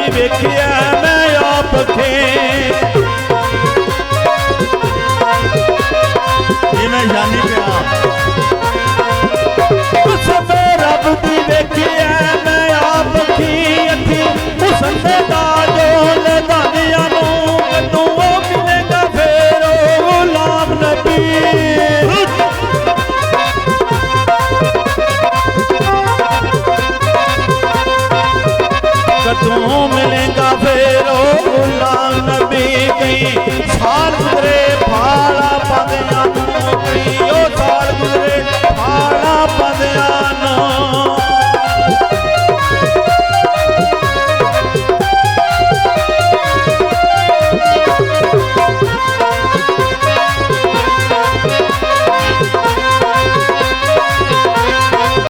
दी वेखिया मैं आप खे जिवें जानी पिया हुस्न रब दी वेखिया मैं आप खी अखी हुस्न दा जोल दानिया नू कदू ओ मिलेगा फिर ओ गुलाम नबी कदू मिलेगा फिर ओ गुलाम नबी कई साल गुजरे